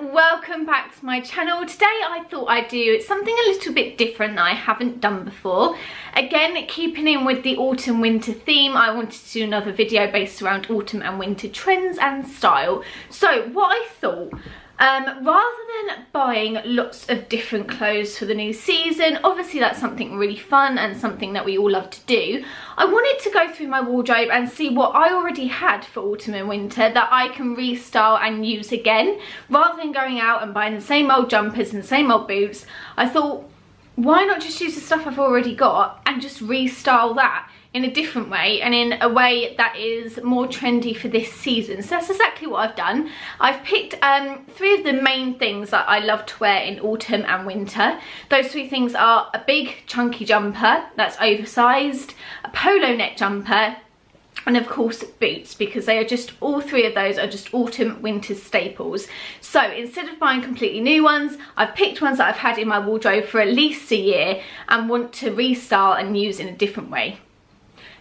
welcome back to my channel. Today I thought I'd do something a little bit different that I haven't done before. Again, keeping in with the autumn winter theme, I wanted to do another video based around autumn and winter trends and style. So what I thought, rather than buying lots of different clothes for the new season, obviously that's something really fun and something that we all love to do, I wanted to go through my wardrobe and see what I already had for autumn and winter that I can restyle and use again. Rather than going out and buying the same old jumpers and the same old boots, I thought, why not just use the stuff I've already got and just restyle that in a different way and in a way that is more trendy for this season. So that's exactly what I've done. I've picked three of the main things that I love to wear in autumn and winter. Those three things are a big chunky jumper that's oversized, a polo neck jumper, and of course boots, because they are just, all three of those are just autumn winter staples. So instead of buying completely new ones, I've picked ones that I've had in my wardrobe for at least a year and want to restyle and use in a different way.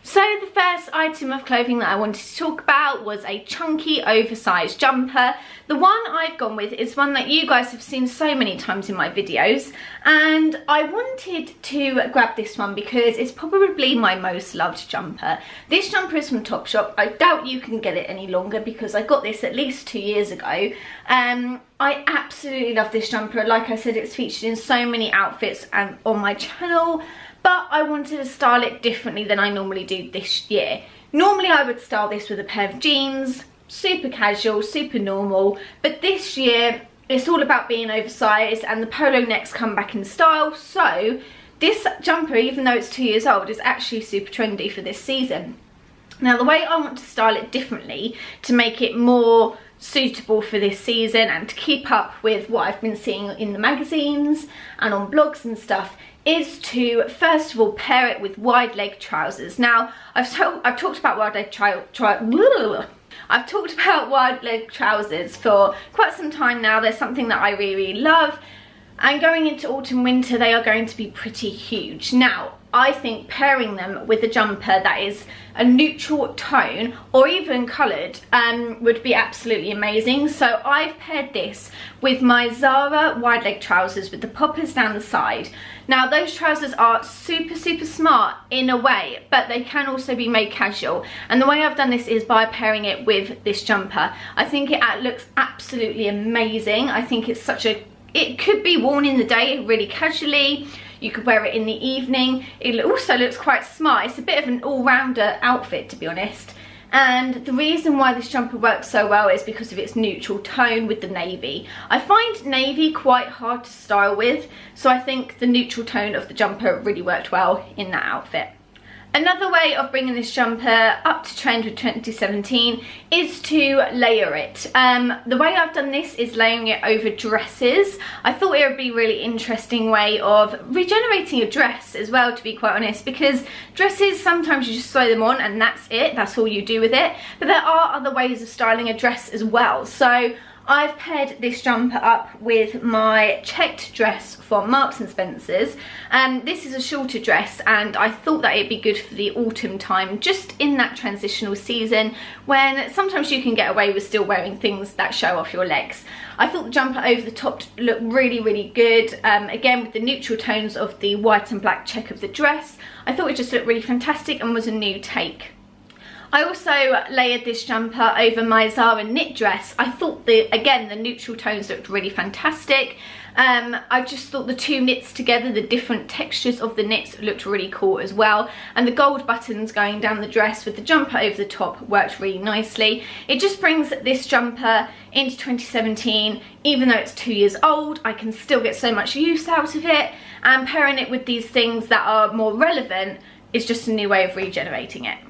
So the first item of clothing that I wanted to talk about was a chunky oversized jumper. The one I've gone with is one that you guys have seen so many times in my videos, and I wanted to grab this one because it's probably my most loved jumper. This jumper is from Topshop. I doubt you can get it any longer because I got this at least 2 years ago. I absolutely love this jumper. Like I said, it's featured in so many outfits and on my channel. But I wanted to style it differently than I normally do this year. Normally I would style this with a pair of jeans, super casual, super normal, but this year it's all about being oversized and the polo necks come back in style. So this jumper, even though it's 2 years old, is actually super trendy for this season. Now the way I want to style it differently to make it more suitable for this season and to keep up with what I've been seeing in the magazines and on blogs and stuff is to first of all pair it with wide leg trousers. Now I've talked about wide leg trousers for quite some time now. They're something that I really love, and going into autumn winter they are going to be pretty huge. Now I think pairing them with a jumper that is a neutral tone or even coloured would be absolutely amazing. So I've paired this with my Zara wide leg trousers with the poppers down the side. Now those trousers are super smart in a way, but they can also be made casual, and the way I've done this is by pairing it with this jumper. I think it looks absolutely amazing. I think it's it could be worn in the day really casually. You could wear it in the evening. It also looks quite smart. It's a bit of an all-rounder outfit, to be honest. And the reason why this jumper works so well is because of its neutral tone with the navy. I find navy quite hard to style with, so I think the neutral tone of the jumper really worked well in that outfit. Another way of bringing this jumper up to trend with 2017 is to layer it. The way I've done this is layering it over dresses. I thought it would be a really interesting way of regenerating a dress as well, to be quite honest, because dresses, sometimes you just sew them on and that's it, that's all you do with it. But there are other ways of styling a dress as well. So I've paired this jumper up with my checked dress from Marks and Spencer's. This is a shorter dress, and I thought that it'd be good for the autumn time, just in that transitional season when sometimes you can get away with still wearing things that show off your legs. I thought the jumper over the top looked really good. Again, with the neutral tones of the white and black check of the dress, I thought it just looked really fantastic and was a new take. I also layered this jumper over my Zara knit dress. I thought again the neutral tones looked really fantastic. I just thought the two knits together, the different textures of the knits, looked really cool as well. And the gold buttons going down the dress with the jumper over the top worked really nicely. It just brings this jumper into 2017. Even though it's 2 years old, I can still get so much use out of it. And pairing it with these things that are more relevant is just a new way of regenerating it.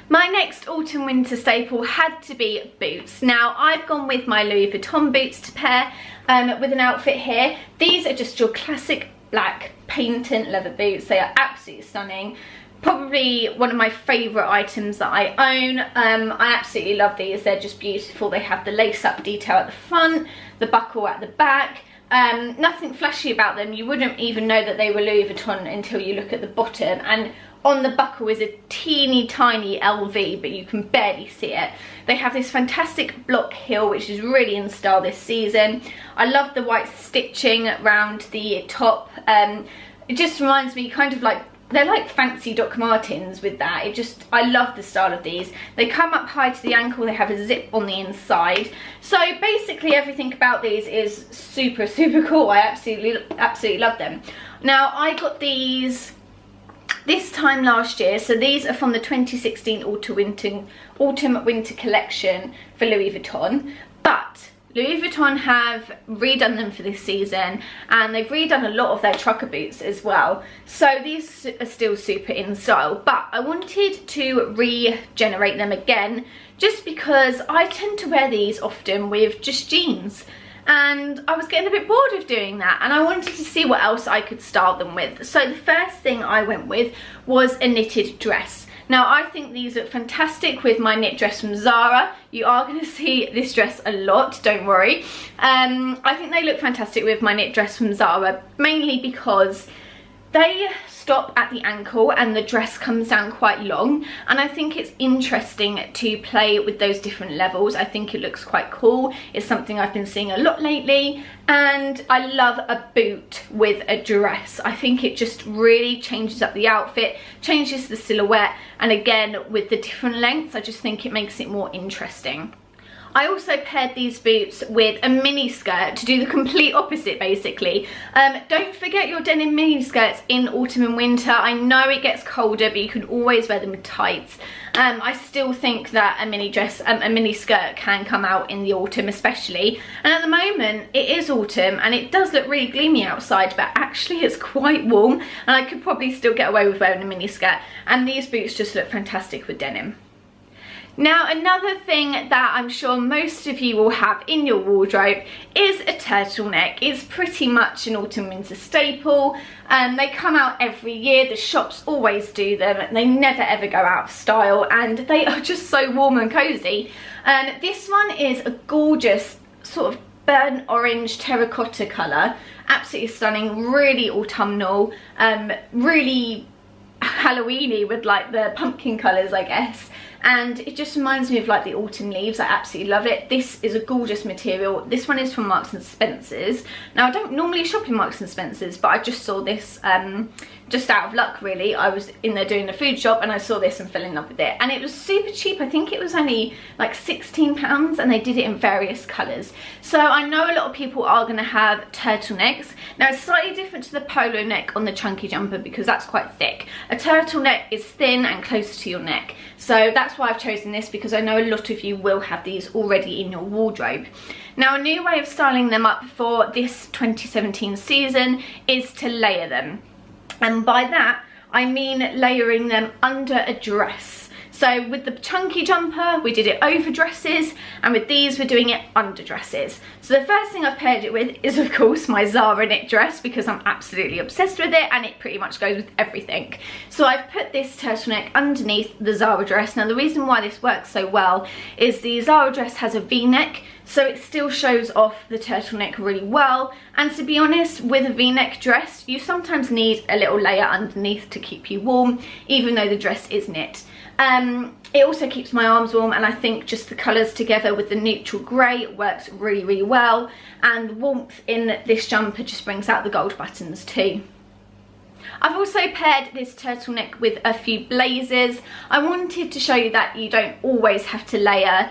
My next autumn winter staple had to be boots. Now I've gone with my Louis Vuitton boots to pair with an outfit here. These are just your classic black patent leather boots. They are absolutely stunning. Probably one of my favourite items that I own. I absolutely love these. They're just beautiful. They have the lace up detail at the front, the buckle at the back. Nothing flashy about them. You wouldn't even know that they were Louis Vuitton until you look at the bottom, and on the buckle is a teeny tiny LV, but you can barely see it. They have this fantastic block heel, which is really in style this season. I love the white stitching around the top. It just reminds me kind of like, they're like fancy Doc Martens with that. I love the style of these. They come up high to the ankle, they have a zip on the inside. So basically everything about these is super, super cool. I absolutely love them. Now, I got these this time last year, so these are from the 2016 autumn-winter collection for Louis Vuitton, but Louis Vuitton have redone them for this season, and they've redone a lot of their trucker boots as well. So these are still super in style, but I wanted to regenerate them again just because I tend to wear these often with just jeans. And I was getting a bit bored of doing that, and I wanted to see what else I could style them with. So the first thing I went with was a knitted dress. Now, I think these look fantastic with my knit dress from Zara. You are going to see this dress a lot, don't worry. I think they look fantastic with my knit dress from Zara, mainly because they stop at the ankle and the dress comes down quite long, and I think it's interesting to play with those different levels. I think it looks quite cool. It's something I've been seeing a lot lately, and I love a boot with a dress. I think it just really changes up the outfit, changes the silhouette, and again with the different lengths, I just think it makes it more interesting. I also paired these boots with a mini skirt to do the complete opposite, basically. Don't forget your denim mini skirts in autumn and winter. I know it gets colder, but you can always wear them with tights. I still think that a mini skirt can come out in the autumn especially. And at the moment, it is autumn and it does look really gloomy outside, but actually it's quite warm, and I could probably still get away with wearing a mini skirt. And these boots just look fantastic with denim. Now, another thing that I'm sure most of you will have in your wardrobe is a turtleneck. It's pretty much an autumn-winter staple. They come out every year, the shops always do them, they never ever go out of style, and they are just so warm and cozy. And this one is a gorgeous sort of burnt orange terracotta colour, absolutely stunning, really autumnal, really Halloweeny with like the pumpkin colours, I guess. And it just reminds me of like the autumn leaves. I absolutely love it. This is a gorgeous material. This one is from Marks and Spencer's. Now, I don't normally shop in Marks and Spencer's, but I just saw this just out of luck, really. I was in there doing a food shop and I saw this and fell in love with it, and it was super cheap. I think it was only like £16, and they did it in various colours. So I know a lot of people are going to have turtlenecks. Now, it's slightly different to the polo neck on the chunky jumper because that's quite thick. A turtleneck is thin and close to your neck, so that's why I've chosen this, because I know a lot of you will have these already in your wardrobe. Now, a new way of styling them up for this 2017 season is to layer them. And by that, I mean layering them under a dress. So with the chunky jumper, we did it over dresses, and with these, we're doing it under dresses. So the first thing I've paired it with is, of course, my Zara knit dress, because I'm absolutely obsessed with it, and it pretty much goes with everything. So I've put this turtleneck underneath the Zara dress. Now, the reason why this works so well is the Zara dress has a V-neck, so it still shows off the turtleneck really well. And to be honest, with a V-neck dress, you sometimes need a little layer underneath to keep you warm, even though the dress is knit. It also keeps my arms warm, and I think just the colours together with the neutral grey works really, really well. And the warmth in this jumper just brings out the gold buttons too. I've also paired this turtleneck with a few blazers. I wanted to show you that you don't always have to layer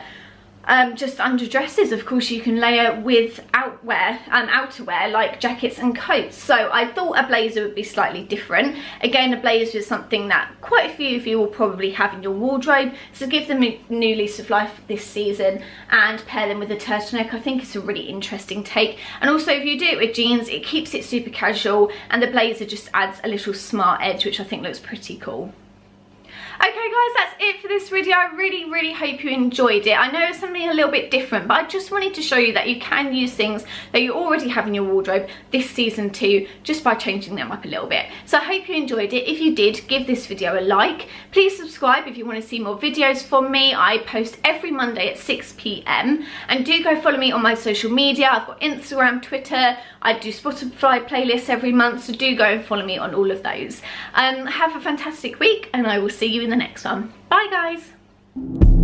just under dresses. Of course, you can layer with outerwear like jackets and coats. So I thought a blazer would be slightly different. Again, a blazer is something that quite a few of you will probably have in your wardrobe. So give them a new lease of life this season and pair them with a turtleneck. I think it's a really interesting take. And also, if you do it with jeans, it keeps it super casual, and the blazer just adds a little smart edge, which I think looks pretty cool. Okay guys, that's it for this video. I really hope you enjoyed it. I know it's something a little bit different, but I just wanted to show you that you can use things that you already have in your wardrobe this season too, just by changing them up a little bit. So I hope you enjoyed it. If you did, give this video a like. Please subscribe if you want to see more videos from me. I post every Monday at 6 PM, and do go follow me on my social media. I've got Instagram, Twitter. I do Spotify playlists every month, so do go and follow me on all of those. Have a fantastic week, and I will see you in the next one. Bye guys.